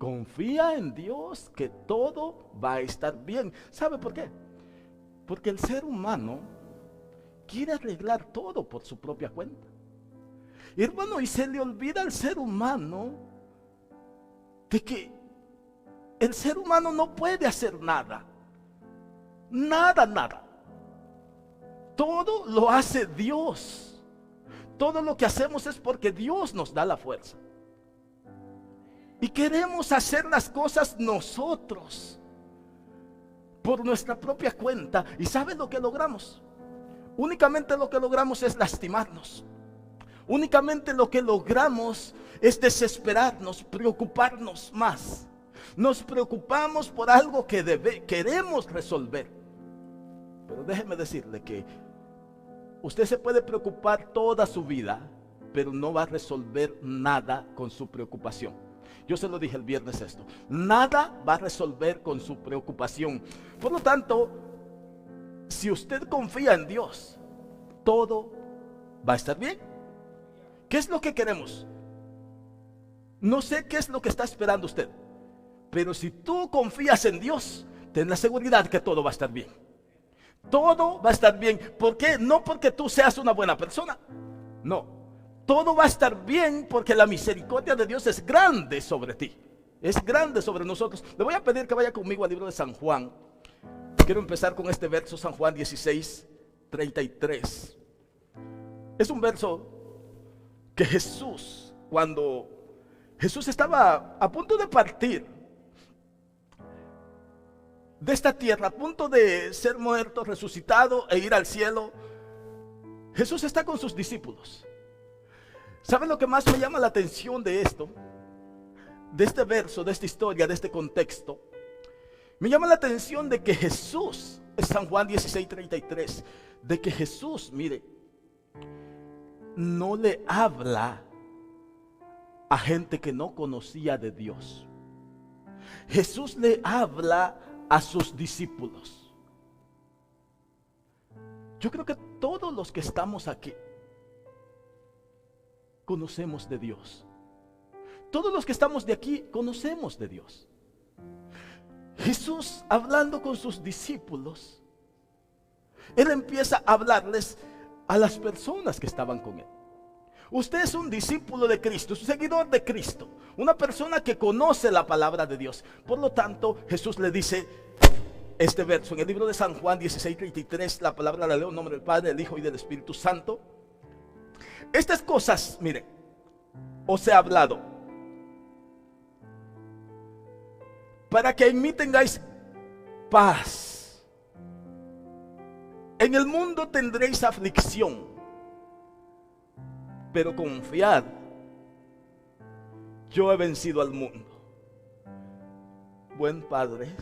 Confía en Dios que todo va a estar bien. ¿Sabe por qué? Porque el ser humano quiere arreglar todo por su propia cuenta. Hermano, y se le olvida al ser humano de que el ser humano no puede hacer nada. Nada, nada. Todo lo hace Dios. Todo lo que hacemos es porque Dios nos da la fuerza. Y queremos hacer las cosas nosotros, por nuestra propia cuenta. ¿Y sabe lo que logramos? Únicamente lo que logramos es lastimarnos. Únicamente lo que logramos es desesperarnos, preocuparnos más. Nos preocupamos por algo que queremos resolver. Pero déjeme decirle que usted se puede preocupar toda su vida, pero no va a resolver nada con su preocupación. Yo se lo dije el viernes esto. Nada va a resolver con su preocupación. Por lo tanto, si usted confía en Dios, todo va a estar bien. ¿Qué es lo que queremos? No sé qué es lo que está esperando usted, pero si tú confías en Dios, ten la seguridad que todo va a estar bien. Todo va a estar bien. ¿Por qué? No porque tú seas una buena persona. No. Todo va a estar bien porque la misericordia de Dios es grande sobre ti. Es grande sobre nosotros. Le voy a pedir que vaya conmigo al libro de San Juan. Quiero empezar con este verso, San Juan 16:33. Es un verso que Jesús, cuando Jesús estaba a punto de partir de esta tierra, a punto de ser muerto, resucitado e ir al cielo, Jesús está con sus discípulos. ¿Saben lo que más me llama la atención de esto? De este verso, de esta historia, de este contexto. Me llama la atención de que Jesús, es San Juan 16:33, de que Jesús, mire, no le habla a gente que no conocía de Dios. Jesús le habla a sus discípulos. Yo creo que todos los que estamos aquí conocemos de Dios. Todos los que estamos de aquí conocemos de Dios. Jesús, hablando con sus discípulos, Él empieza a hablarles a las personas que estaban con Él. Usted es un discípulo de Cristo, es un seguidor de Cristo, una persona que conoce la palabra de Dios. Por lo tanto, Jesús le dice este verso en el libro de San Juan 16:33. La palabra la leo en nombre del Padre, del Hijo y del Espíritu Santo. Estas cosas, mire, os he hablado para que en mí tengáis paz. En el mundo tendréis aflicción, pero confiad, yo he vencido al mundo. Buen Padre,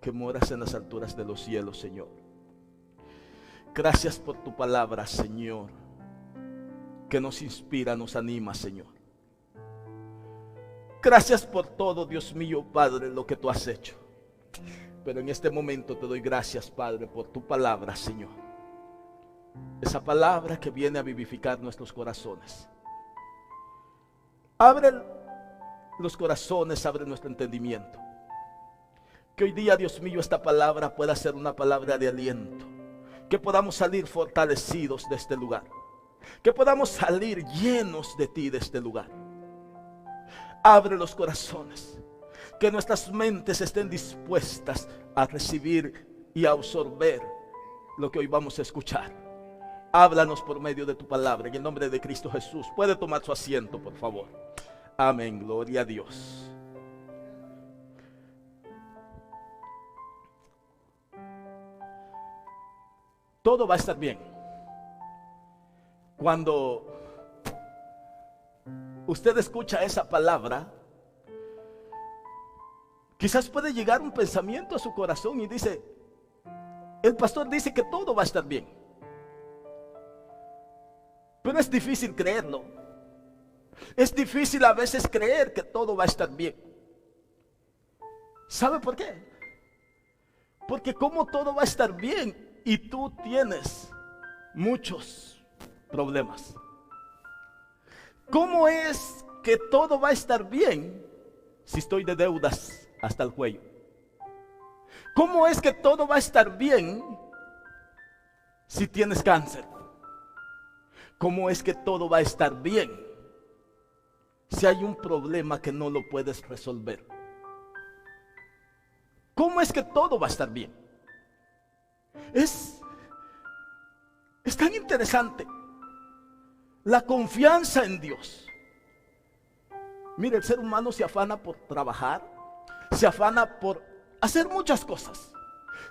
que moras en las alturas de los cielos, Señor, gracias por tu palabra, Señor, que nos inspira, nos anima, Señor. Gracias por todo, Dios mío, Padre, lo que tú has hecho. Pero en este momento te doy gracias, Padre, por tu palabra, Señor. Esa palabra que viene a vivificar nuestros corazones. Abre los corazones, abre nuestro entendimiento. Que hoy día, Dios mío, esta palabra pueda ser una palabra de aliento. Que podamos salir fortalecidos de este lugar. Que podamos salir llenos de ti de este lugar. Abre los corazones. Que nuestras mentes estén dispuestas a recibir y a absorber lo que hoy vamos a escuchar. Háblanos por medio de tu palabra. En el nombre de Cristo Jesús. Puede tomar su asiento, por favor. Amén. Gloria a Dios. Todo va a estar bien. Cuando usted escucha esa palabra, quizás puede llegar un pensamiento a su corazón y dice, el pastor dice que todo va a estar bien. Pero es difícil creerlo. Es difícil a veces creer que todo va a estar bien. ¿Sabe por qué? Porque como todo va a estar bien y tú tienes muchos problemas. ¿Cómo es que todo va a estar bien si estoy de deudas hasta el cuello? ¿Cómo es que todo va a estar bien si tienes cáncer? ¿Cómo es que todo va a estar bien si hay un problema que no lo puedes resolver? ¿Cómo es que todo va a estar bien? Es tan interesante la confianza en Dios. Mire, el ser humano se afana por trabajar, se afana por hacer muchas cosas.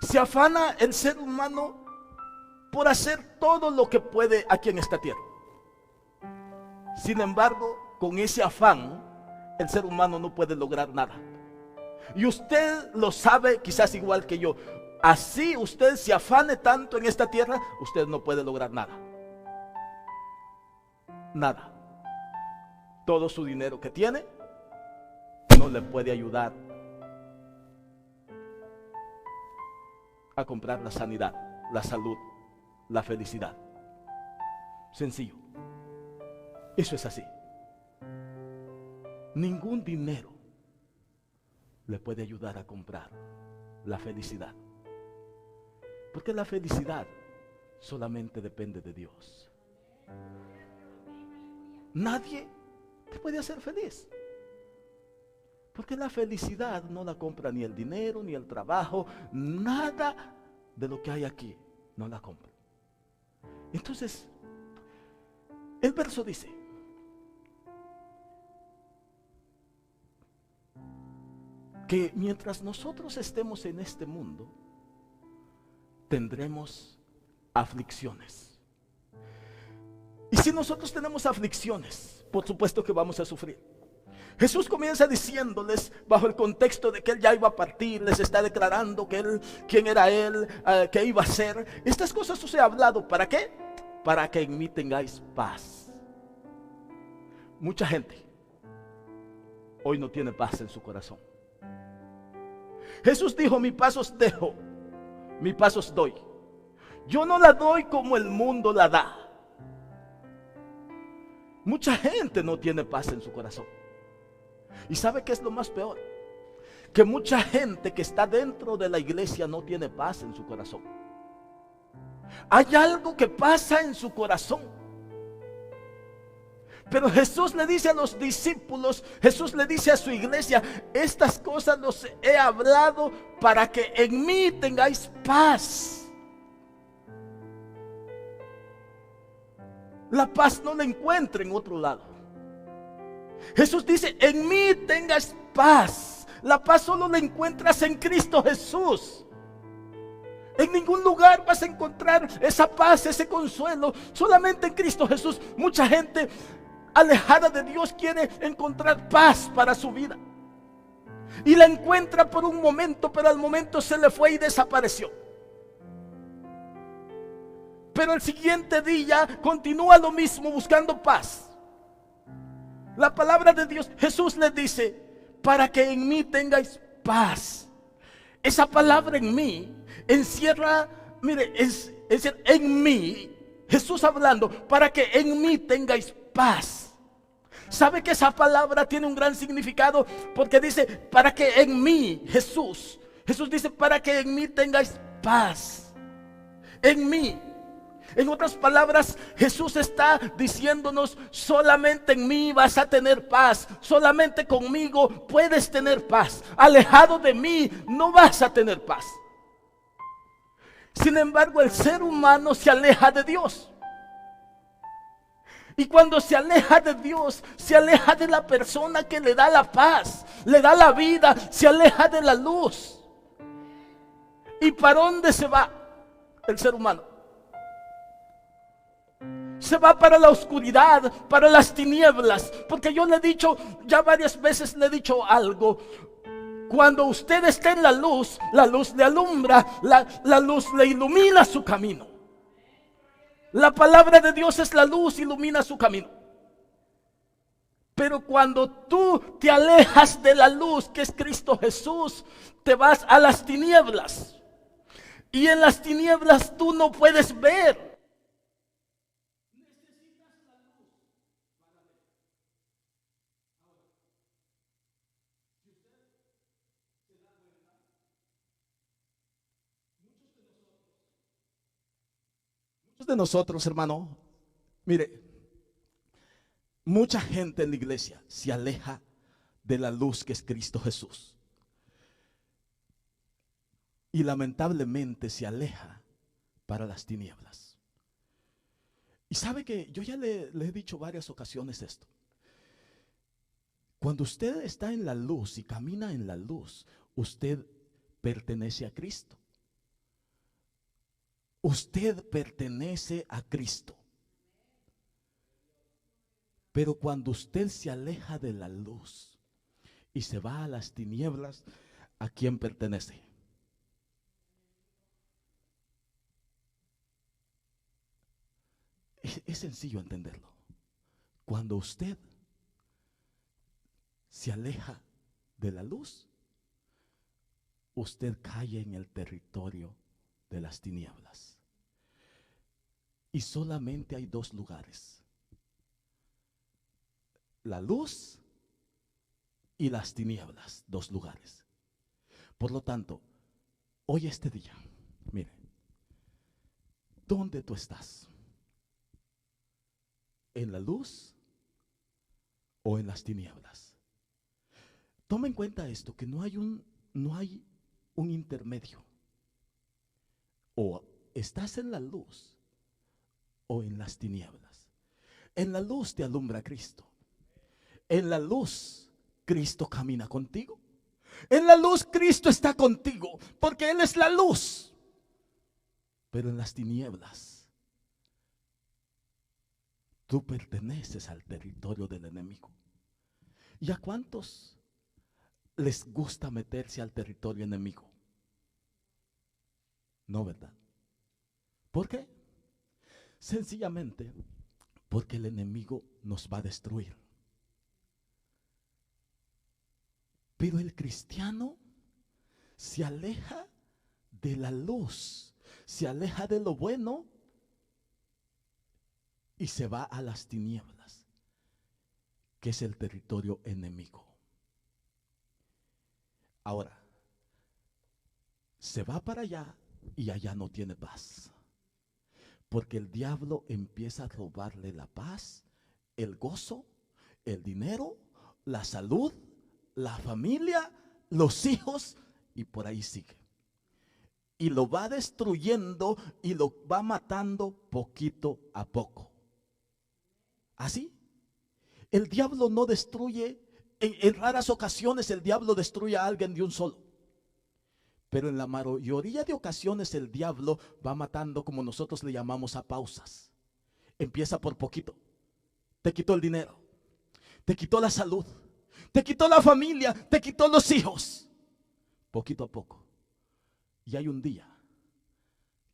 Se afana el ser humano por hacer todo lo que puede aquí en esta tierra. Sin embargo, con ese afán, el ser humano no puede lograr nada. Y usted lo sabe quizás igual que yo. Así usted se afane tanto en esta tierra, usted no puede lograr nada. Nada. Todo su dinero que tiene no le puede ayudar a comprar la sanidad, la salud, la felicidad. Sencillo. Eso es así. Ningún dinero le puede ayudar a comprar la felicidad. Porque la felicidad solamente depende de Dios. Nadie te puede hacer feliz. Porque la felicidad no la compra ni el dinero, ni el trabajo, nada de lo que hay aquí no la compra. Entonces, el verso dice: que mientras nosotros estemos en este mundo, tendremos aflicciones. Y si nosotros tenemos aflicciones, por supuesto que vamos a sufrir. Jesús comienza diciéndoles, bajo el contexto de que Él ya iba a partir, les está declarando que Él, quién era Él, qué iba a hacer. Estas cosas os he hablado, ¿para qué? Para que en mí tengáis paz. Mucha gente hoy no tiene paz en su corazón. Jesús dijo: mi paz os dejo, mi paz os doy. Yo no la doy como el mundo la da. Mucha gente no tiene paz en su corazón. ¿Y sabe qué es lo más peor? Que mucha gente que está dentro de la iglesia no tiene paz en su corazón. Hay algo que pasa en su corazón. Pero Jesús le dice a los discípulos, Jesús le dice a su iglesia: estas cosas los he hablado para que en mí tengáis paz. La paz no la encuentra en otro lado. Jesús dice: en mí tengas paz. La paz solo la encuentras en Cristo Jesús. En ningún lugar vas a encontrar esa paz, ese consuelo, solamente en Cristo Jesús. Mucha gente alejada de Dios quiere encontrar paz para su vida, y la encuentra por un momento, pero al momento se le fue y desapareció. Pero el siguiente día continúa lo mismo, buscando paz. La palabra de Dios, Jesús les dice: para que en mí tengáis paz. Esa palabra en mí encierra, mire, es en mí, Jesús hablando, para que en mí tengáis paz. ¿Sabe que esa palabra tiene un gran significado? Porque dice: para que en mí, Jesús dice: para que en mí tengáis paz. En mí. En otras palabras, Jesús está diciéndonos: solamente en mí vas a tener paz. Solamente conmigo puedes tener paz. Alejado de mí no vas a tener paz. Sin embargo, el ser humano se aleja de Dios. Y cuando se aleja de Dios, se aleja de la persona que le da la paz, le da la vida, se aleja de la luz. ¿Y para dónde se va el ser humano? Se va para la oscuridad, para las tinieblas. Porque yo le he dicho, ya varias veces le he dicho algo: cuando usted está en la luz le alumbra, la luz le ilumina su camino. La palabra de Dios es la luz, ilumina su camino. Pero cuando tú te alejas de la luz, que es Cristo Jesús, te vas a las tinieblas. Y en las tinieblas tú no puedes ver. Si de nosotros, hermano, mire, mucha gente en la iglesia se aleja de la luz que es Cristo Jesús. Y lamentablemente se aleja para las tinieblas. Y sabe que yo ya le he dicho varias ocasiones esto. Cuando usted está en la luz y camina en la luz, usted pertenece a Cristo. Usted pertenece a Cristo. Pero cuando usted se aleja de la luz y se va a las tinieblas, ¿a quién pertenece? Es sencillo entenderlo. Cuando usted se aleja de la luz, usted cae en el territorio de las tinieblas. Y solamente hay dos lugares: la luz y las tinieblas, dos lugares. Por lo tanto, hoy este día, mire, ¿dónde tú estás? ¿En la luz o en las tinieblas? Toma en cuenta esto, que no hay un intermedio. O estás en la luz o en las tinieblas. En la luz te alumbra Cristo. En la luz Cristo camina contigo. En la luz Cristo está contigo, porque Él es la luz. Pero en las tinieblas tú perteneces al territorio del enemigo. ¿Y a cuántos les gusta meterse al territorio enemigo? No, ¿verdad? ¿Por qué? Sencillamente porque el enemigo nos va a destruir. Pero el cristiano se aleja de la luz, se aleja de lo bueno y se va a las tinieblas, que es el territorio enemigo. Ahora, se va para allá y allá no tiene paz, porque el diablo empieza a robarle la paz, el gozo, el dinero, la salud, la familia, los hijos, y por ahí sigue. Y lo va destruyendo y lo va matando poquito a poco. ¿Así? El diablo no destruye, en raras ocasiones el diablo destruye a alguien de un solo. Pero en la mayoría de ocasiones el diablo va matando, como nosotros le llamamos, a pausas. Empieza por poquito. Te quitó el dinero, te quitó la salud, te quitó la familia, te quitó los hijos. Poquito a poco. Y hay un día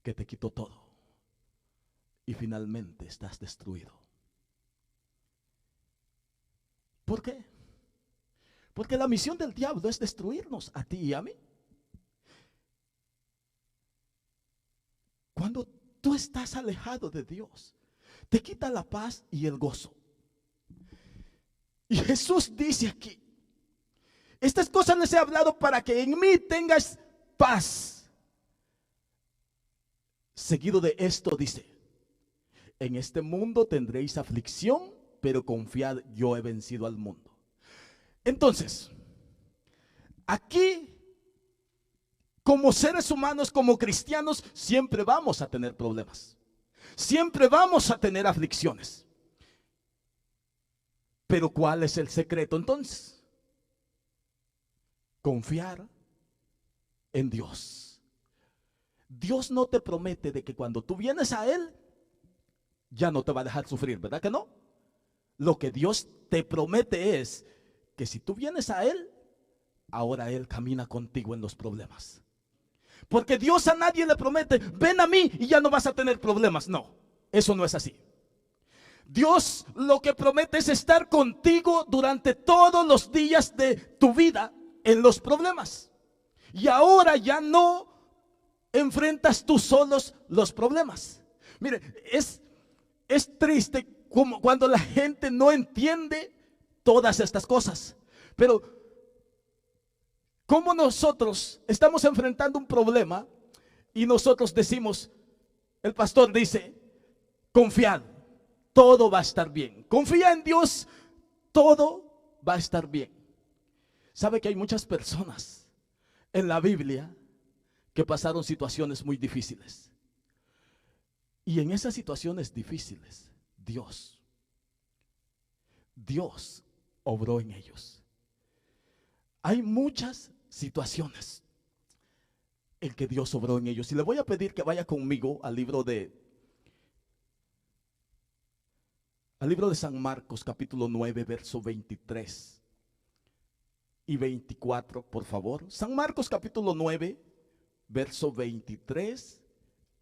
que te quitó todo. Y finalmente estás destruido. ¿Por qué? Porque la misión del diablo es destruirnos a ti y a mí. Cuando tú estás alejado de Dios, te quita la paz y el gozo. Y Jesús dice aquí: estas cosas les he hablado para que en mí tengas paz. Seguido de esto dice: en este mundo tendréis aflicción, pero confiad, yo he vencido al mundo. Entonces, aquí, como seres humanos, como cristianos, siempre vamos a tener problemas. Siempre vamos a tener aflicciones. Pero ¿cuál es el secreto entonces? Confiar en Dios. Dios no te promete de que cuando tú vienes a Él, ya no te va a dejar sufrir, ¿verdad que no? Lo que Dios te promete es que si tú vienes a Él, ahora Él camina contigo en los problemas. Porque Dios a nadie le promete: ven a mí y ya no vas a tener problemas. No, eso no es así. Dios lo que promete es estar contigo durante todos los días de tu vida en los problemas. Y ahora ya no enfrentas tú solos los problemas. Mire, es triste como cuando la gente no entiende todas estas cosas. Pero como nosotros estamos enfrentando un problema y nosotros decimos, el pastor dice: confiad, todo va a estar bien. Confía en Dios, todo va a estar bien. ¿Sabe que hay muchas personas en la Biblia que pasaron situaciones muy difíciles? Y en esas situaciones difíciles, Dios obró en ellos. Hay muchas situaciones en que Dios obró en ellos. Y le voy a pedir que vaya conmigo al libro de San Marcos, capítulo 9, verso 23 y 24, por favor. San Marcos, capítulo 9, verso 23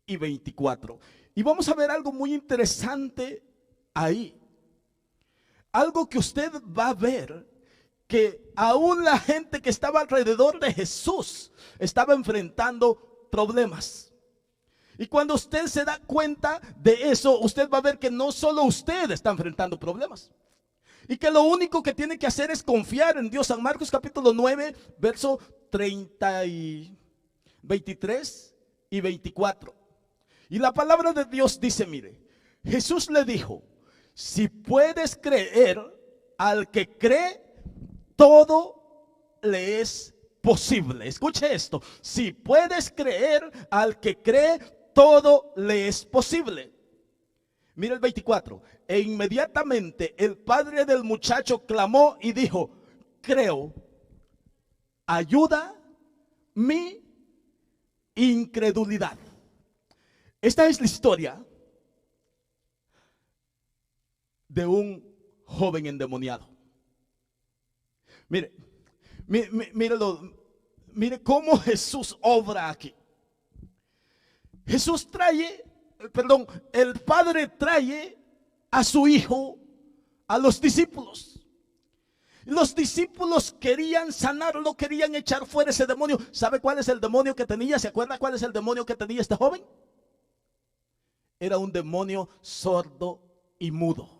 y 24. Y vamos a ver algo muy interesante ahí. Algo que usted va a ver, que aún la gente que estaba alrededor de Jesús estaba enfrentando problemas. Y cuando usted se da cuenta de eso, usted va a ver que no solo usted está enfrentando problemas, y que lo único que tiene que hacer es confiar en Dios. San Marcos capítulo 9, verso 30 y 23 y 24. Y la palabra de Dios dice, mire, Jesús le dijo: si puedes creer, al que cree, todo le es posible. Escuche esto: si puedes creer, al que cree, todo le es posible. Mira el 24. E inmediatamente el padre del muchacho clamó y dijo: creo, ayuda mi incredulidad. Esta es la historia de un joven endemoniado. Mire, mire cómo Jesús obra aquí. El padre trae a su hijo a los discípulos. Los discípulos querían sanarlo, querían echar fuera ese demonio. ¿Sabe cuál es el demonio que tenía? ¿Se acuerda cuál es el demonio que tenía este joven? Era un demonio sordo y mudo.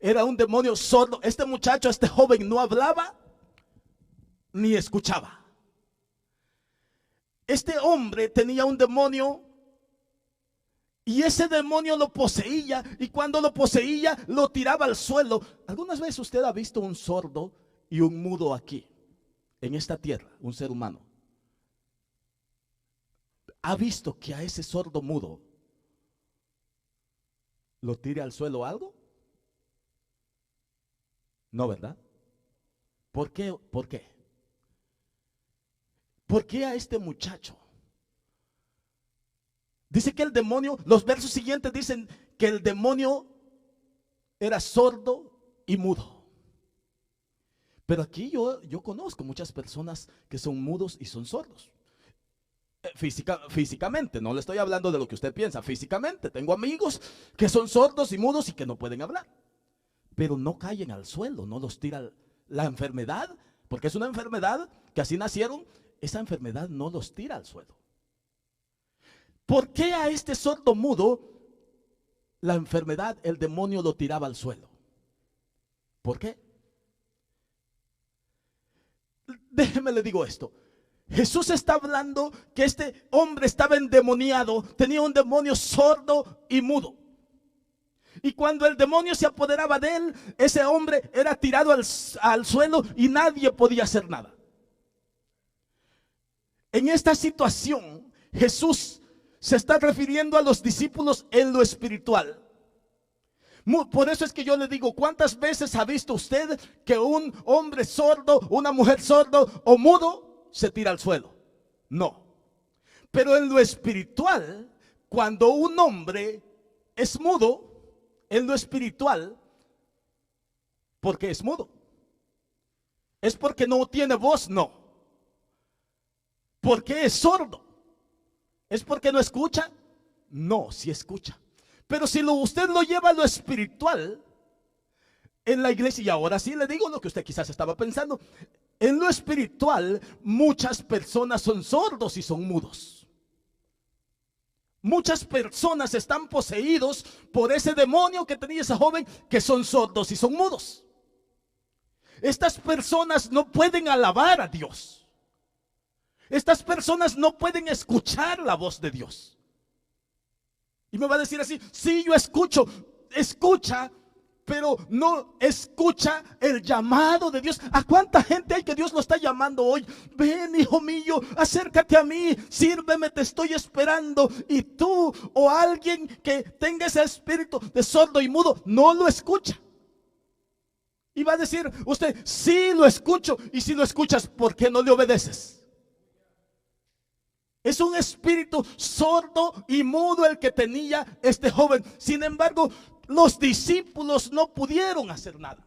Era un demonio sordo. Este muchacho, este joven, no hablaba ni escuchaba. Este hombre tenía un demonio, y ese demonio lo poseía, y cuando lo poseía lo tiraba al suelo. ¿Algunas veces usted ha visto un sordo y un mudo aquí, en esta tierra, un ser humano? ¿Ha visto que a ese sordo mudo lo tire al suelo algo? No, ¿verdad? ¿Por qué? ¿Por qué? ¿Por qué a este muchacho? Dice que el demonio, los versos siguientes dicen que el demonio era sordo y mudo. Pero aquí yo conozco muchas personas que son mudos y son sordos. Físicamente, no le estoy hablando de lo que usted piensa. Físicamente, tengo amigos que son sordos y mudos y que no pueden hablar. Pero no caen al suelo, no los tira la enfermedad, porque es una enfermedad que así nacieron. Esa enfermedad no los tira al suelo. ¿Por qué a este sordo mudo la enfermedad, el demonio lo tiraba al suelo? ¿Por qué? Déjeme le digo esto. Jesús está hablando que este hombre estaba endemoniado, tenía un demonio sordo y mudo. Y cuando el demonio se apoderaba de él, ese hombre era tirado al suelo y nadie podía hacer nada. En esta situación, Jesús se está refiriendo a los discípulos en lo espiritual. Por eso es que yo le digo, ¿cuántas veces ha visto usted que un hombre sordo, una mujer sordo o mudo se tira al suelo? No. Pero en lo espiritual, cuando un hombre es mudo, en lo espiritual, ¿por qué es mudo? ¿Es porque no tiene voz? No. ¿Por qué es sordo? ¿Es porque no escucha? No, sí escucha. Pero si usted lo lleva a lo espiritual, en la iglesia, y ahora sí le digo lo que usted quizás estaba pensando, en lo espiritual muchas personas son sordos y son mudos. Muchas personas están poseídos por ese demonio que tenía ese joven, que son sordos y son mudos. Estas personas no pueden alabar a Dios. Estas personas no pueden escuchar la voz de Dios. Y me va a decir así: sí, yo escucho. Escucha, pero no escucha el llamado de Dios. ¿A cuánta gente hay que Dios lo está llamando hoy? Ven, hijo mío, acércate a mí, sírveme, te estoy esperando. Y tú o alguien que tenga ese espíritu de sordo y mudo no lo escucha. Y va a decir usted: sí lo escucho. Y si lo escuchas, ¿por qué no le obedeces? Es un espíritu sordo y mudo el que tenía este joven. Sin embargo, los discípulos no pudieron hacer nada.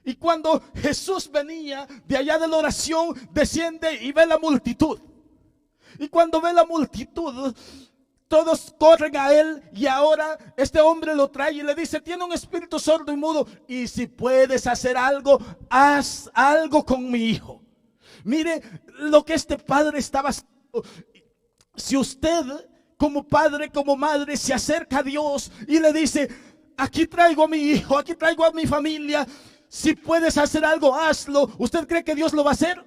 Y cuando Jesús venía de allá de la oración, desciende y ve la multitud. Y cuando ve la multitud, todos corren a él. Y ahora este hombre lo trae y le dice: tiene un espíritu sordo y mudo, y si puedes hacer algo, haz algo con mi hijo. Mire lo que este padre estaba haciendo. Si usted como padre, como madre, se acerca a Dios y le dice: aquí traigo a mi hijo, aquí traigo a mi familia, si puedes hacer algo, hazlo, ¿usted cree que Dios lo va a hacer?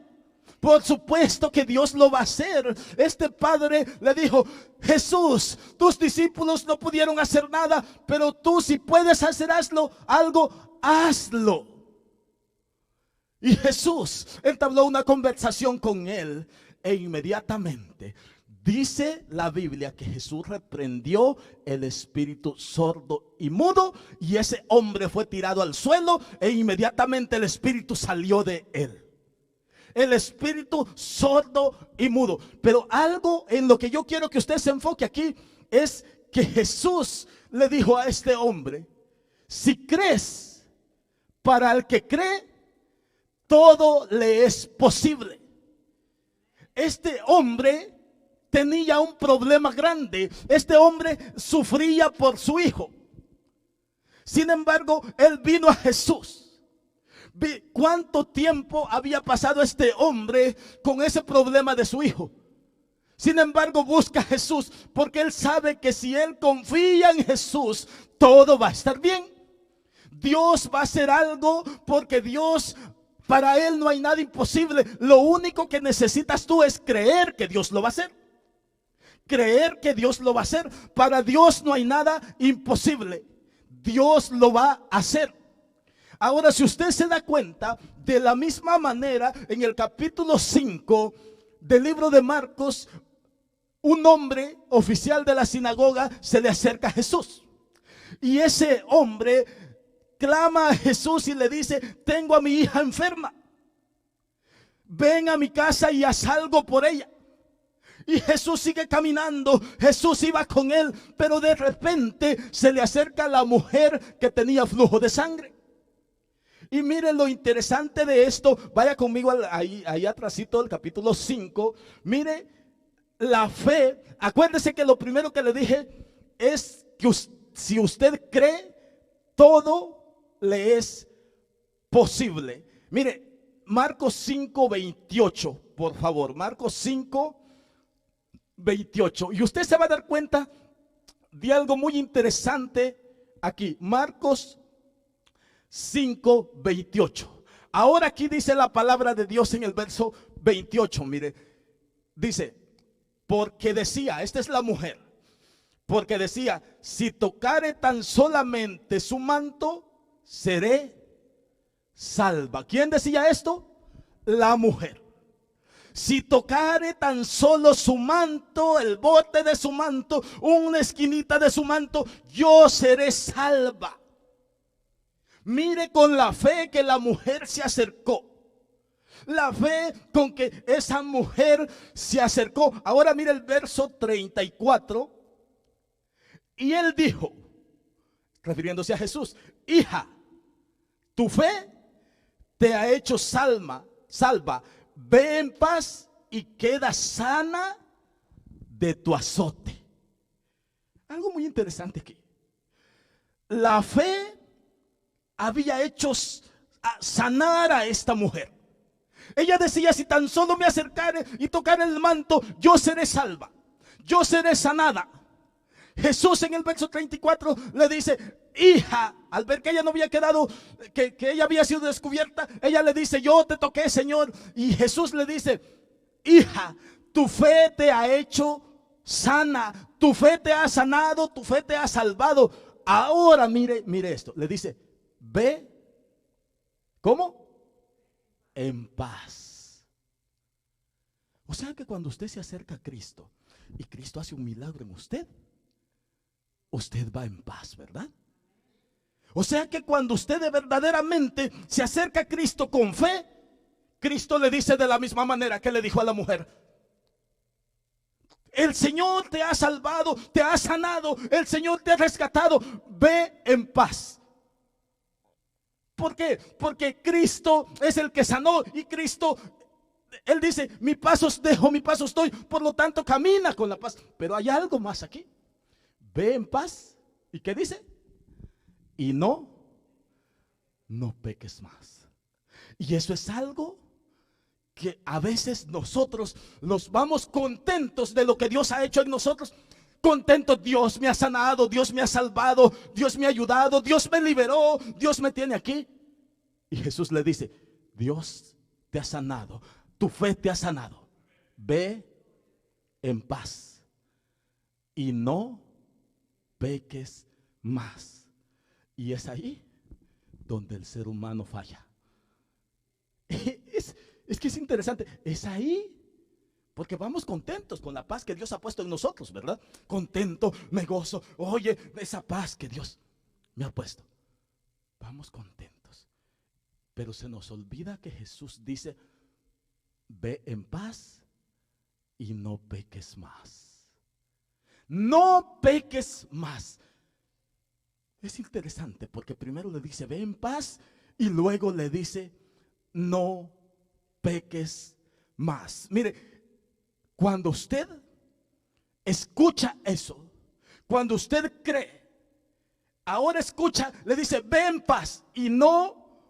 Por supuesto que Dios lo va a hacer. Este padre le dijo: Jesús, tus discípulos no pudieron hacer nada, pero tú, si puedes hacer algo, hazlo. Y Jesús entabló una conversación con él, e inmediatamente dice la Biblia que Jesús reprendió el espíritu sordo y mudo, y ese hombre fue tirado al suelo, e inmediatamente el espíritu salió de él. El espíritu sordo y mudo. Pero algo en lo que yo quiero que usted se enfoque aquí es que Jesús le dijo a este hombre: si crees, para el que cree, todo le es posible. Este hombre tenía un problema grande. Este hombre sufría por su hijo. Sin embargo, él vino a Jesús. ¿Cuánto tiempo había pasado este hombre con ese problema de su hijo? Sin embargo, busca a Jesús, porque él sabe que si él confía en Jesús, todo va a estar bien. Dios va a hacer algo, porque Dios, para él no hay nada imposible. Lo único que necesitas tú es creer que Dios lo va a hacer. Creer que Dios lo va a hacer. Para Dios no hay nada imposible. Dios lo va a hacer. Ahora, si usted se da cuenta, de la misma manera, en el capítulo 5 del libro de Marcos, un hombre oficial de la sinagoga se le acerca a Jesús. Y ese hombre clama a Jesús y le dice: tengo a mi hija enferma, ven a mi casa y haz algo por ella. Y Jesús sigue caminando. Jesús iba con él, pero de repente se le acerca la mujer que tenía flujo de sangre. Y miren lo interesante de esto. Vaya conmigo ahí atrásito del capítulo 5. Mire la fe. Acuérdese que lo primero que le dije es que si usted cree, todo le es posible. Mire, Marcos 5:28, por favor. Marcos 5:28. Y usted se va a dar cuenta de algo muy interesante aquí. Marcos 5:28. Ahora aquí dice la palabra de Dios en el verso 28. Mire, dice: porque decía, esta es la mujer, porque decía: si tocare tan solamente su manto, seré salva. ¿Quién decía esto? La mujer. Si tocare tan solo su manto, el bote de su manto, una esquinita de su manto, yo seré salva. Mire con la fe que la mujer se acercó. La fe con que esa mujer se acercó. Ahora mire el verso 34. Y él dijo, refiriéndose a Jesús: hija, tu fe te ha hecho salva. Ve en paz y queda sana de tu azote. Algo muy interesante aquí. La fe había hecho sanar a esta mujer. Ella decía: si tan solo me acercare y tocare el manto, yo seré salva, yo seré sanada. Jesús en el verso 34 le dice: hija, al ver que ella no había quedado, que ella había sido descubierta, ella le dice: yo te toqué, Señor. Y Jesús le dice: hija, tu fe te ha hecho sana, tu fe te ha sanado, tu fe te ha salvado. Ahora mire esto, le dice, ve, ¿cómo? En paz. O sea que cuando usted se acerca a Cristo y Cristo hace un milagro en usted, usted va en paz, ¿verdad? O sea que cuando usted verdaderamente se acerca a Cristo con fe, Cristo le dice de la misma manera que le dijo a la mujer: el Señor te ha salvado, te ha sanado, el Señor te ha rescatado, ve en paz. ¿Por qué? Porque Cristo es el que sanó y Cristo, Él dice, mi paso os dejo, mi paso os doy, por lo tanto camina con la paz. Pero hay algo más aquí, ve en paz. ¿Y qué dice? Y no peques más. Y eso es algo que a veces nosotros nos vamos contentos de lo que Dios ha hecho en nosotros. Contentos, Dios me ha sanado, Dios me ha salvado, Dios me ha ayudado, Dios me liberó, Dios me tiene aquí. Y Jesús le dice, Dios te ha sanado, tu fe te ha sanado, ve en paz y no peques más. Y es ahí donde el ser humano falla. Es que es interesante, es ahí, porque vamos contentos con la paz que Dios ha puesto en nosotros, ¿verdad? Contento, me gozo, oye, esa paz que Dios me ha puesto. Vamos contentos, pero se nos olvida que Jesús dice, ve en paz y no peques más. No peques más. Es interesante porque primero le dice, ve en paz, y luego le dice, no peques más. Mire, cuando usted escucha eso, cuando usted cree, ahora escucha, le dice, ve en paz y no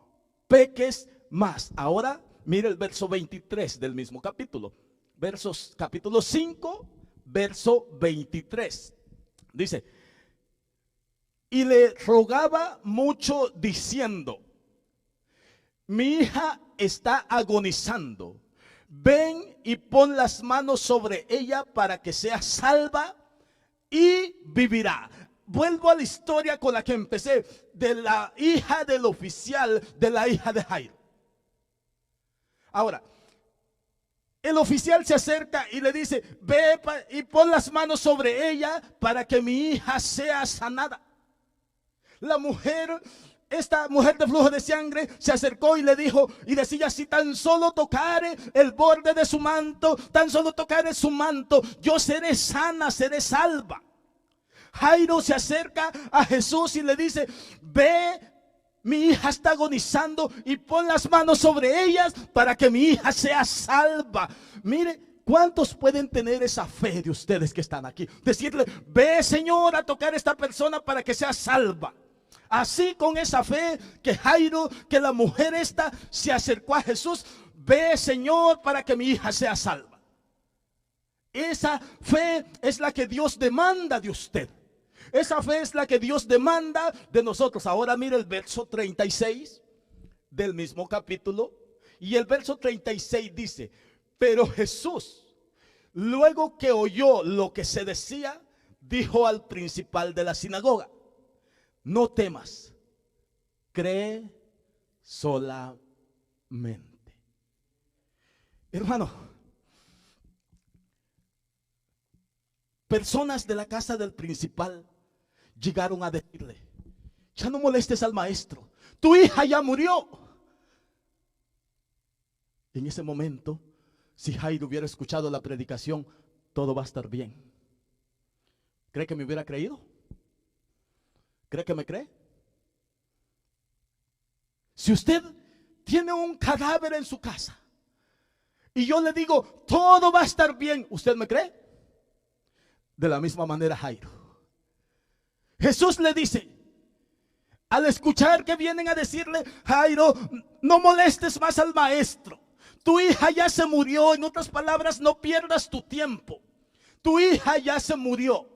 peques más. Ahora mire el verso 23 del mismo capítulo, capítulo 5, verso 23. Dice, y le rogaba mucho diciendo, mi hija está agonizando, ven y pon las manos sobre ella para que sea salva y vivirá. Vuelvo a la historia con la que empecé, de la hija del oficial, de la hija de Jairo. Ahora, el oficial se acerca y le dice, ve y pon las manos sobre ella para que mi hija sea sanada. La mujer, esta mujer de flujo de sangre, se acercó y le dijo, y decía, si tan solo tocare el borde de su manto, tan solo tocare su manto, yo seré sana, seré salva. Jairo se acerca a Jesús y le dice, ve, mi hija está agonizando y pon las manos sobre ellas para que mi hija sea salva. Mire, ¿cuántos pueden tener esa fe de ustedes que están aquí? Decirle, ve, Señor, a tocar a esta persona para que sea salva. Así, con esa fe que Jairo, que la mujer esta se acercó a Jesús, ve, Señor, para que mi hija sea salva. Esa fe es la que Dios demanda de usted. Esa fe es la que Dios demanda de nosotros. Ahora mire el verso 36 del mismo capítulo. Y el verso 36 dice, pero Jesús, luego que oyó lo que se decía, dijo al principal de la sinagoga, no temas, cree solamente. Hermano, personas de la casa del principal llegaron a decirle, ya no molestes al maestro, tu hija ya murió. En ese momento, si Jairo hubiera escuchado la predicación, todo va a estar bien. ¿Cree que me hubiera creído? ¿Cree que me cree? Si usted tiene un cadáver en su casa y yo le digo, todo va a estar bien, ¿usted me cree? De la misma manera Jairo. Jesús le dice, al escuchar que vienen a decirle, Jairo, no molestes más al maestro, tu hija ya se murió. En otras palabras, no pierdas tu tiempo, tu hija ya se murió.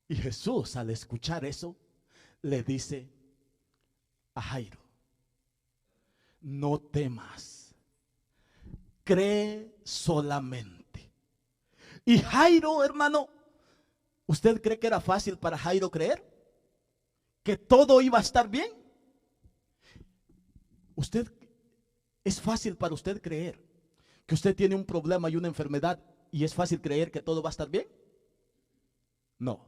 Y Jesús, al escuchar eso, le dice a Jairo, no temas, cree solamente. Y Jairo, hermano, ¿usted cree que era fácil para Jairo creer que todo iba a estar bien? ¿Es fácil para usted creer que usted tiene un problema y una enfermedad y es fácil creer que todo va a estar bien? No.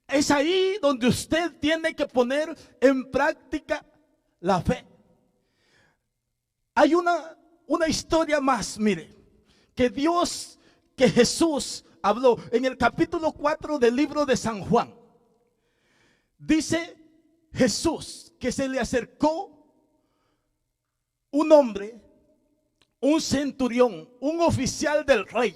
Es ahí donde usted tiene que poner en práctica la fe. Hay una historia más, mire, que Jesús habló en el capítulo 4 del libro de San Juan. Dice Jesús que se le acercó un hombre, un centurión, un oficial del rey.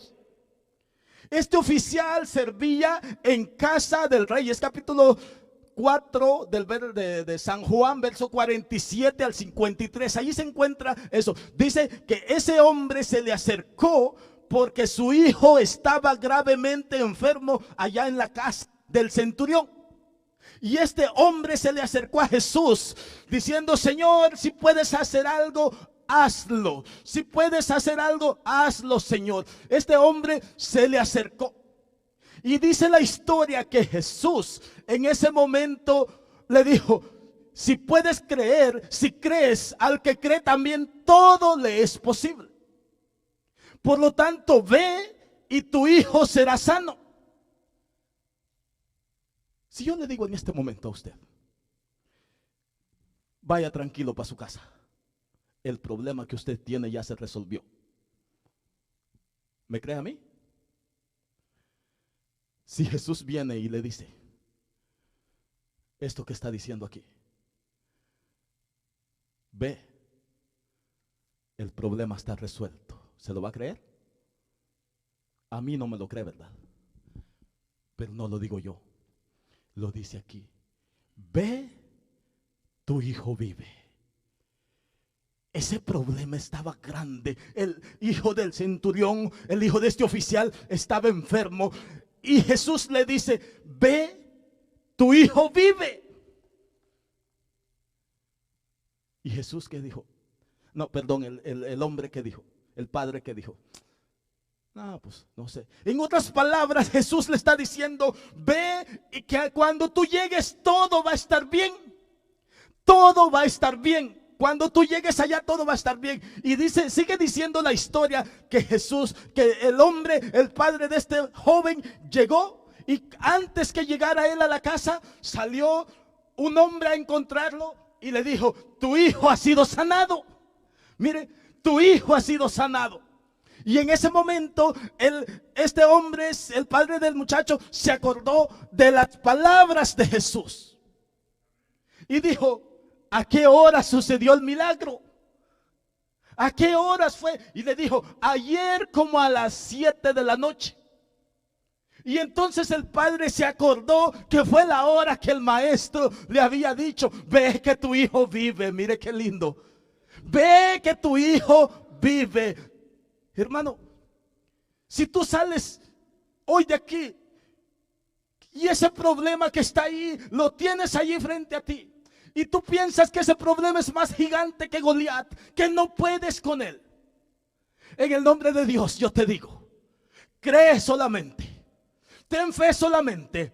Este oficial servía en casa del rey. Es capítulo 4 de San Juan, verso 47 al 53. Allí se encuentra eso. Dice que ese hombre se le acercó porque su hijo estaba gravemente enfermo allá en la casa del centurión. Y este hombre se le acercó a Jesús diciendo: Señor, si puedes hacer algo, hazlo. Si puedes hacer algo, hazlo, Señor. Este hombre se le acercó. Y dice la historia que Jesús en ese momento le dijo: si puedes creer, si crees, al que cree también todo le es posible. Por lo tanto, ve y tu hijo será sano. Si yo le digo en este momento a usted: vaya tranquilo para su casa, el problema que usted tiene ya se resolvió, ¿me cree a mí? Si Jesús viene y le dice esto que está diciendo aquí: ve, el problema está resuelto, ¿se lo va a creer? A mí no me lo cree, ¿verdad? Pero no lo digo yo, lo dice aquí: ve, tu hijo vive. Ese problema estaba grande. El hijo del centurión, el hijo de este oficial, estaba enfermo. Y Jesús le dice: ve, tu hijo vive. Y Jesús, ¿qué dijo? No, perdón, el hombre, ¿qué dijo? El padre, ¿qué dijo? No, pues no sé. En otras palabras, Jesús le está diciendo: ve, y que cuando tú llegues todo va a estar bien. Todo va a estar bien. Cuando tú llegues allá todo va a estar bien. Y dice, sigue diciendo la historia que Jesús, que el hombre, el padre de este joven llegó, y antes que llegara él a la casa, salió un hombre a encontrarlo y le dijo: tu hijo ha sido sanado. Mire, tu hijo ha sido sanado. Y en ese momento este hombre, el padre del muchacho, se acordó de las palabras de Jesús y dijo: ¿a qué hora sucedió el milagro? ¿A qué horas fue? Y le dijo: ayer como a las 7 de la noche. Y entonces el padre se acordó que fue la hora que el maestro le había dicho: ve que tu hijo vive. Mire qué lindo. Ve que tu hijo vive. Hermano, si tú sales hoy de aquí y ese problema que está ahí lo tienes allí frente a ti, y tú piensas que ese problema es más gigante que Goliat, que no puedes con él, en el nombre de Dios yo te digo: cree solamente, ten fe solamente.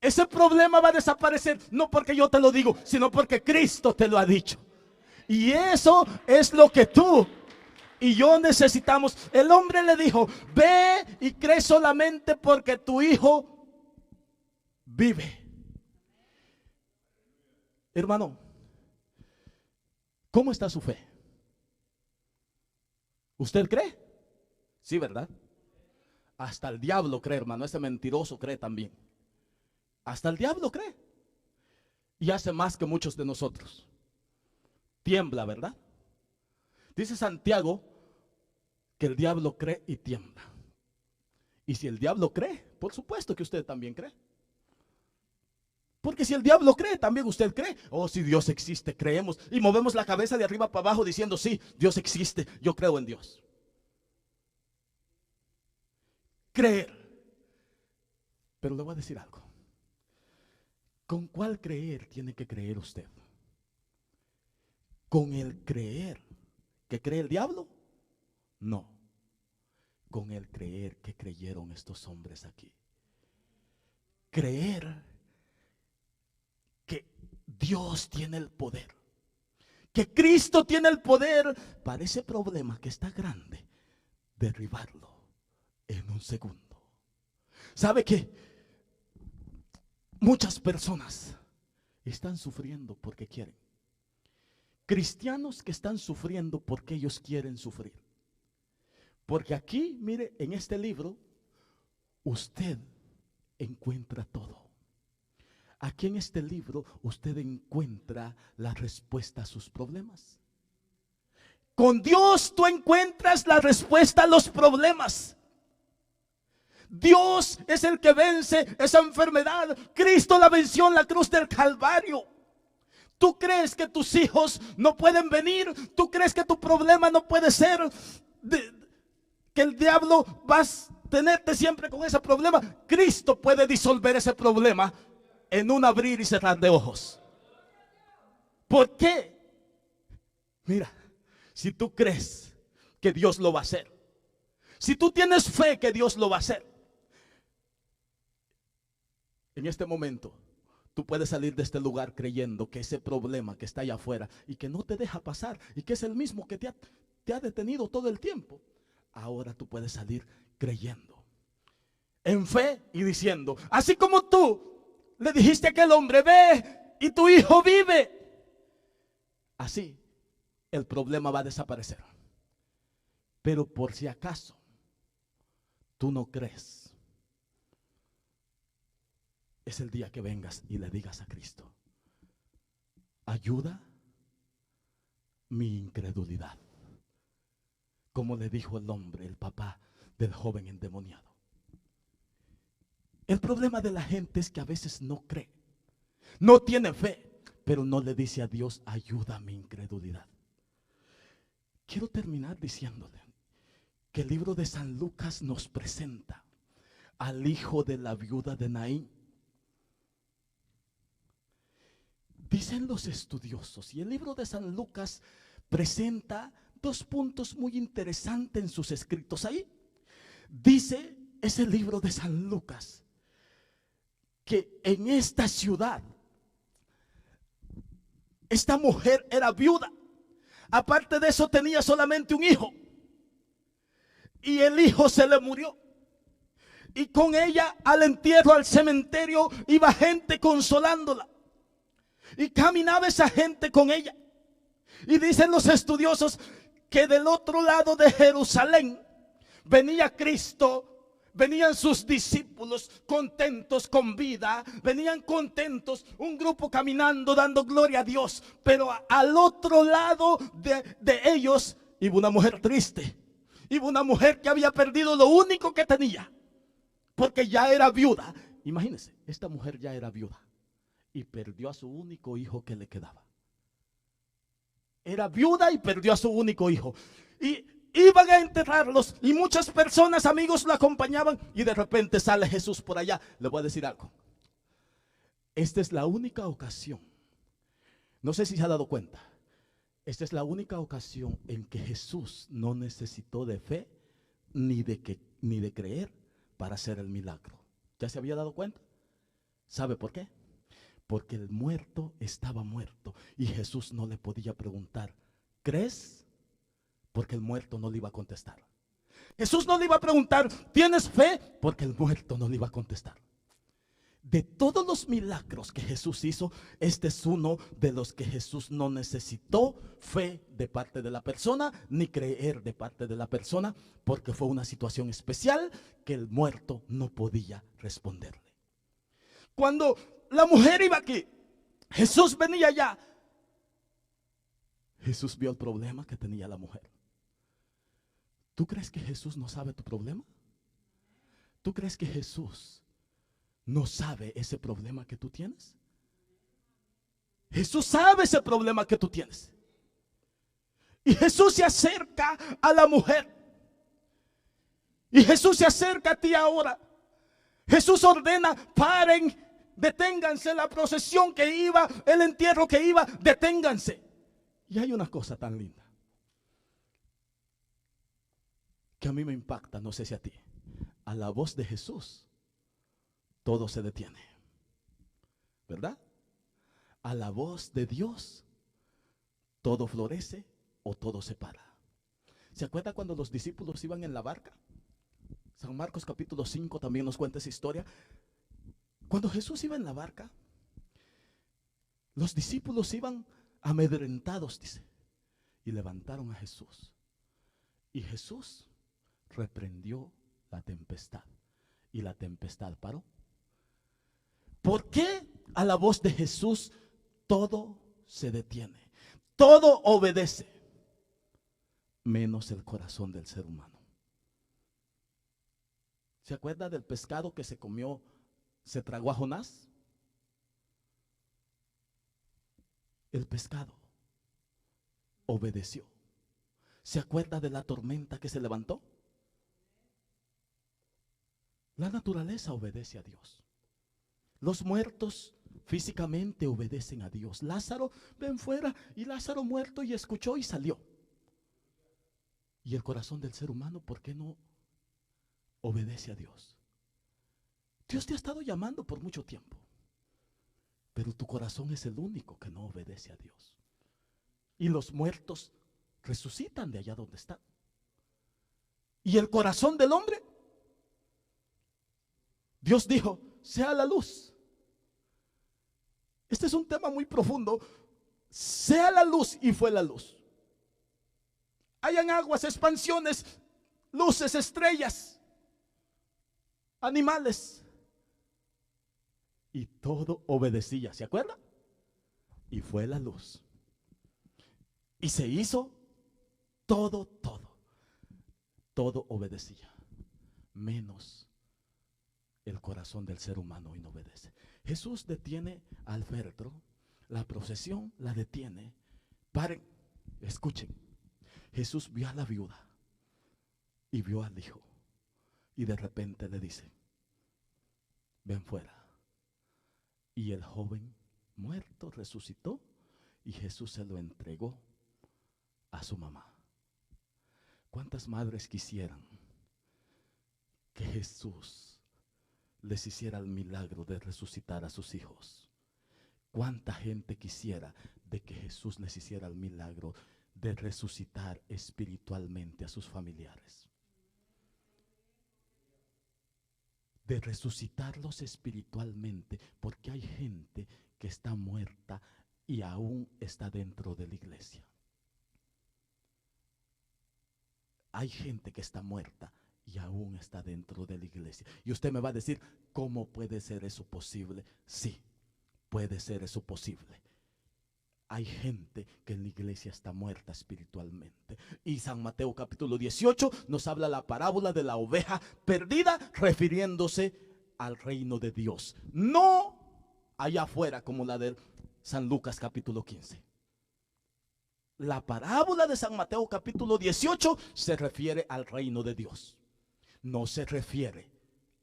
Ese problema va a desaparecer, no porque yo te lo digo, sino porque Cristo te lo ha dicho. Y eso es lo que tú y yo necesitamos. El hombre le dijo: ve y cree solamente, porque tu hijo vive. Hermano, ¿cómo está su fe? ¿Usted cree? Sí, ¿verdad? Hasta el diablo cree, hermano. Ese mentiroso cree también. Hasta el diablo cree. Y hace más que muchos de nosotros. Tiembla, ¿verdad? Dice Santiago que el diablo cree y tiembla. Y si el diablo cree, por supuesto que usted también cree. Porque si el diablo cree, también usted cree. Oh, si Dios existe, creemos. Y movemos la cabeza de arriba para abajo diciendo: sí, Dios existe, yo creo en Dios. Creer. Pero le voy a decir algo. ¿Con cuál creer tiene que creer usted? ¿Con el creer que cree el diablo? No. con el creer que creyeron estos hombres aquí. Creer que Dios tiene el poder, que Cristo tiene el poder para ese problema que está grande, derribarlo en un segundo. ¿Sabe qué? Muchas personas están sufriendo porque quieren. Cristianos que están sufriendo porque ellos quieren sufrir. Porque aquí, mire, en este libro, usted encuentra todo. Aquí en este libro usted encuentra la respuesta a sus problemas. Con Dios tú encuentras la respuesta a los problemas. Dios es el que vence esa enfermedad. Cristo la venció en la cruz del Calvario. ¿Tú crees que tus hijos no pueden venir? ¿Tú crees que tu problema no puede ser que el diablo vas a tenerte siempre con ese problema? Cristo puede disolver ese problema en un abrir y cerrar de ojos. ¿Por qué? Mira, si tú crees que Dios lo va a hacer, si tú tienes fe que Dios lo va a hacer, en este momento tú puedes salir de este lugar creyendo que ese problema que está allá afuera y que no te deja pasar y que es el mismo que te ha detenido todo el tiempo, ahora tú puedes salir creyendo en fe y diciendo, así como tú le dijiste a aquel hombre, ve y tu hijo vive, así el problema va a desaparecer. Pero por si acaso tú no crees, es el día que vengas y le digas a Cristo, ayuda mi incredulidad, como le dijo el hombre, el papá del joven endemoniado. El problema de la gente es que a veces no cree, no tiene fe, pero no le dice a Dios, ayuda a mi incredulidad. Quiero terminar diciéndole que el libro de San Lucas nos presenta al hijo de la viuda de Naín. Dicen los estudiosos, y el libro de San Lucas presenta dos puntos muy interesantes en sus escritos ahí. Dice ese libro de San Lucas que en esta ciudad esta mujer era viuda. Aparte de eso tenía solamente un hijo. Y el hijo se le murió. Y con ella al entierro, al cementerio, iba gente consolándola. Y caminaba esa gente con ella. Y dicen los estudiosos que del otro lado de Jerusalén venía Cristo. Venían sus discípulos contentos con vida, venían contentos, un grupo caminando dando gloria a Dios, pero al otro lado de ellos iba una mujer triste, iba una mujer que había perdido lo único que tenía, porque ya era viuda. Imagínense, esta mujer ya era viuda y perdió a su único hijo que le quedaba. Era viuda y perdió a su único hijo. Y iban a enterrarlos y muchas personas, amigos, lo acompañaban. Y de repente sale Jesús por allá. Le voy a decir algo. Esta es la única ocasión, no sé si se ha dado cuenta, esta es la única ocasión en que Jesús no necesitó de fe ni de creer para hacer el milagro. ¿Ya se había dado cuenta? ¿Sabe por qué? Porque el muerto estaba muerto y Jesús no le podía preguntar, ¿crees? Porque el muerto no le iba a contestar. Jesús no le iba a preguntar, ¿tienes fe? Porque el muerto no le iba a contestar. De todos los milagros que Jesús hizo, este es uno de los que Jesús no necesitó fe de parte de la persona, ni creer de parte de la persona, porque fue una situación especial que el muerto no podía responderle. Cuando la mujer iba aquí, Jesús venía allá. Jesús vio el problema que tenía la mujer. ¿Tú crees que Jesús no sabe tu problema? ¿Tú crees que Jesús no sabe ese problema que tú tienes? Jesús sabe ese problema que tú tienes. Y Jesús se acerca a la mujer. Y Jesús se acerca a ti ahora. Jesús ordena, paren, deténganse la procesión que iba, el entierro que iba, deténganse. Y hay una cosa tan linda. que a mí me impacta, no sé si a ti. A la voz de Jesús, todo se detiene, ¿verdad? A la voz de Dios, todo florece o todo se para. ¿Se acuerda cuando los discípulos iban en la barca? San Marcos capítulo 5 también nos cuenta esa historia. Cuando Jesús iba en la barca, los discípulos iban amedrentados, dice, y levantaron a Jesús. Y Jesús reprendió la tempestad, y la tempestad paró. ¿Por qué a la voz de Jesús todo se detiene? Todo obedece, menos el corazón del ser humano. ¿Se acuerda del pescado que se comió, se tragó a Jonás? El pescado obedeció. ¿Se acuerda de la tormenta que se levantó? La naturaleza obedece a Dios. Los muertos físicamente obedecen a Dios. Lázaro, ven fuera, y Lázaro muerto y escuchó y salió. Y el corazón del ser humano, ¿por qué no obedece a Dios? Dios te ha estado llamando por mucho tiempo, pero tu corazón es el único que no obedece a Dios. Y los muertos resucitan de allá donde están. Y el corazón del hombre, Dios dijo, sea la luz. Este es un tema muy profundo. Sea la luz, y fue la luz. Hayan aguas, expansiones, luces, estrellas, animales. Y todo obedecía, ¿se acuerda? Y fue la luz. Y se hizo todo obedecía, menos el corazón del ser humano, y no obedece. Jesús detiene al féretro, la procesión la detiene. Paren, escuchen. Jesús vio a la viuda y vio al hijo, y de repente le dice, ven fuera. Y el joven muerto resucitó, y Jesús se lo entregó a su mamá. ¿Cuántas madres quisieran que Jesús les hiciera el milagro de resucitar a sus hijos? ¿Cuánta gente quisiera de que Jesús les hiciera el milagro de resucitar espiritualmente a sus familiares? De resucitarlos espiritualmente, porque hay gente que está muerta y aún está dentro de la iglesia. Hay gente que está muerta y aún está dentro de la iglesia. Y usted me va a decir, ¿cómo puede ser eso posible? Sí, puede ser eso posible. Hay gente que en la iglesia está muerta espiritualmente. Y San Mateo capítulo 18 nos habla la parábola de la oveja perdida, refiriéndose al reino de Dios. No allá afuera como la de San Lucas capítulo 15. La parábola de San Mateo capítulo 18 se refiere al reino de Dios. No se refiere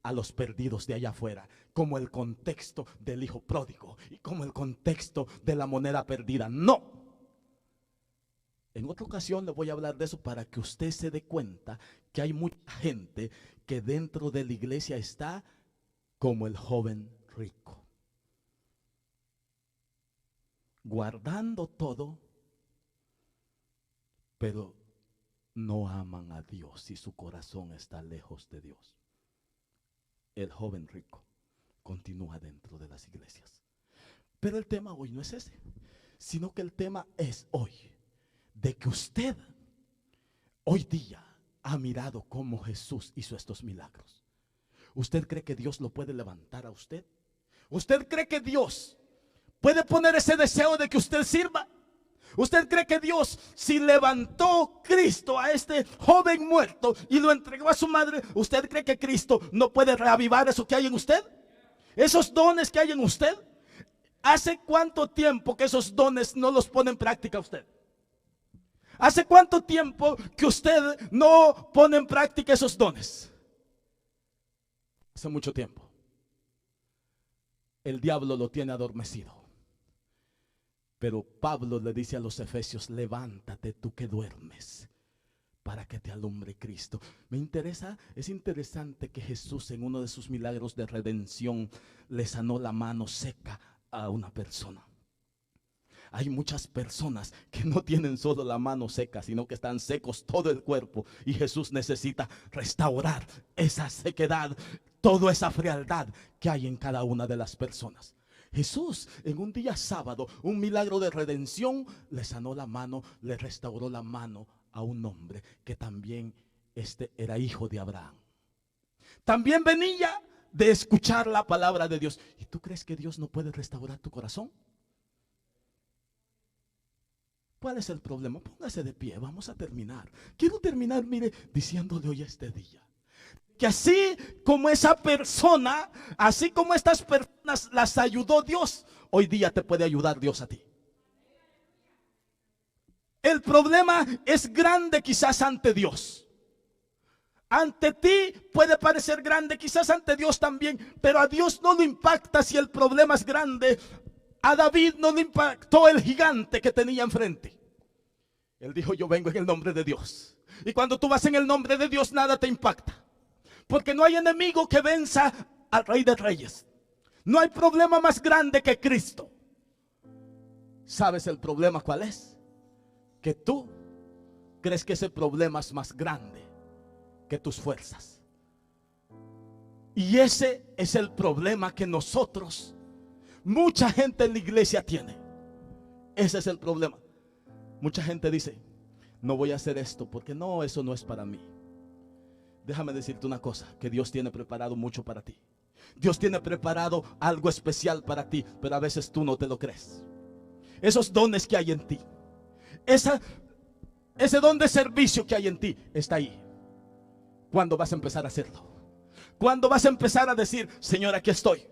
a los perdidos de allá afuera, como el contexto del hijo pródigo y como el contexto de la moneda perdida. No. En otra ocasión le voy a hablar de eso para que usted se dé cuenta que hay mucha gente que dentro de la iglesia está como el joven rico, guardando todo, pero no aman a Dios y su corazón está lejos de Dios. El joven rico continúa dentro de las iglesias. Pero el tema hoy no es ese, sino que el tema es hoy de que usted hoy día ha mirado cómo Jesús hizo estos milagros. ¿Usted cree que Dios lo puede levantar a usted? ¿Usted cree que Dios puede poner ese deseo de que usted sirva? ¿Usted cree que Dios, si levantó Cristo a este joven muerto y lo entregó a su madre, usted cree que Cristo no puede reavivar eso que hay en usted? Esos dones que hay en usted. ¿Hace cuánto tiempo que esos dones no los pone en práctica usted? ¿Hace cuánto tiempo que usted no pone en práctica esos dones? Hace mucho tiempo. El diablo lo tiene adormecido. Pero Pablo le dice a los efesios, levántate tú que duermes, para para que te alumbre Cristo. Es interesante que Jesús en uno de sus milagros de redención le sanó la mano seca a una persona. Hay muchas personas que no tienen solo la mano seca, sino que están secos todo el cuerpo, y Jesús necesita restaurar esa sequedad, toda esa frialdad que hay en cada una de las personas. Jesús en un día sábado, un milagro de redención, le sanó la mano, le restauró la mano a un hombre que también era hijo de Abraham. También venía de escuchar la palabra de Dios. ¿Y tú crees que Dios no puede restaurar tu corazón? ¿Cuál es el problema? Póngase de pie, vamos a terminar. Quiero terminar, mire, diciéndole hoy este día que así como esa persona, así como estas personas las ayudó Dios, hoy día te puede ayudar Dios a ti. El problema es grande quizás ante Dios. Ante ti puede parecer grande, quizás ante Dios también, pero a Dios no lo impacta si el problema es grande. A David no le impactó el gigante que tenía enfrente. Él dijo: yo vengo en el nombre de Dios. Y cuando tú vas en el nombre de Dios, nada te impacta, porque no hay enemigo que venza al Rey de Reyes. No hay problema más grande que Cristo. ¿Sabes el problema cuál es? Que tú crees que ese problema es más grande que tus fuerzas. Y ese es el problema que nosotros, mucha gente en la iglesia tiene. Ese es el problema. Mucha gente dice: no voy a hacer esto porque no, eso no es para mí. Déjame decirte una cosa, que Dios tiene preparado mucho para ti. Dios tiene preparado algo especial para ti, pero a veces tú no te lo crees. Esos dones que hay en ti, ese don de servicio que hay en ti, está ahí. ¿Cuándo vas a empezar a hacerlo? ¿Cuándo vas a empezar a decir: Señor, aquí estoy?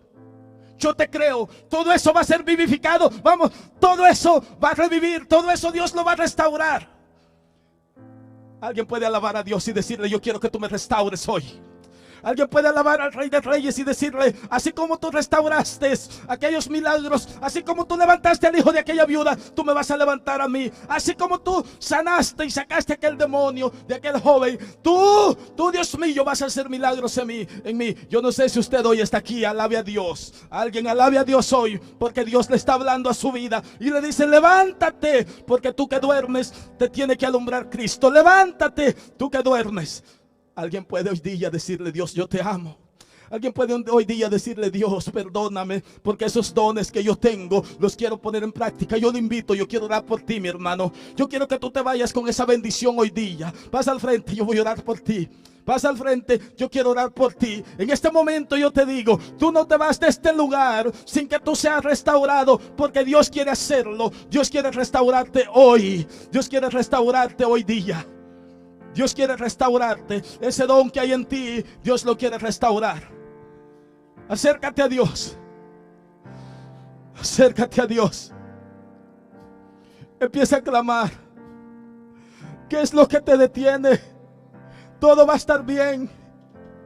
Yo te creo, todo eso va a ser vivificado. Vamos, todo eso va a revivir, todo eso Dios lo va a restaurar. Alguien puede alabar a Dios y decirle: yo quiero que tú me restaures hoy. Alguien puede alabar al Rey de Reyes y decirle: así como tú restauraste aquellos milagros, así como tú levantaste al hijo de aquella viuda, tú me vas a levantar a mí. Así como tú sanaste y sacaste aquel demonio de aquel joven, tú Dios mío, vas a hacer milagros en mí. Yo no sé si usted hoy está aquí, alabe a Dios. Alguien alabe a Dios hoy, porque Dios le está hablando a su vida y le dice: levántate, porque tú que duermes te tiene que alumbrar Cristo. Levántate, tú que duermes. Alguien puede hoy día decirle: Dios, yo te amo. Alguien puede hoy día decirle: Dios, perdóname, porque esos dones que yo tengo los quiero poner en práctica. Yo le invito, yo quiero orar por ti, mi hermano. Yo quiero que tú te vayas con esa bendición hoy día. Pasa al frente, yo voy a orar por ti. Pasa al frente, yo quiero orar por ti. En este momento yo te digo: tú no te vas de este lugar sin que tú seas restaurado, porque Dios quiere hacerlo. Dios quiere restaurarte hoy. Dios quiere restaurarte hoy día. Dios quiere restaurarte. Ese don que hay en ti, Dios lo quiere restaurar. Acércate a Dios. Acércate a Dios. Empieza a clamar. ¿Qué es lo que te detiene? Todo va a estar bien.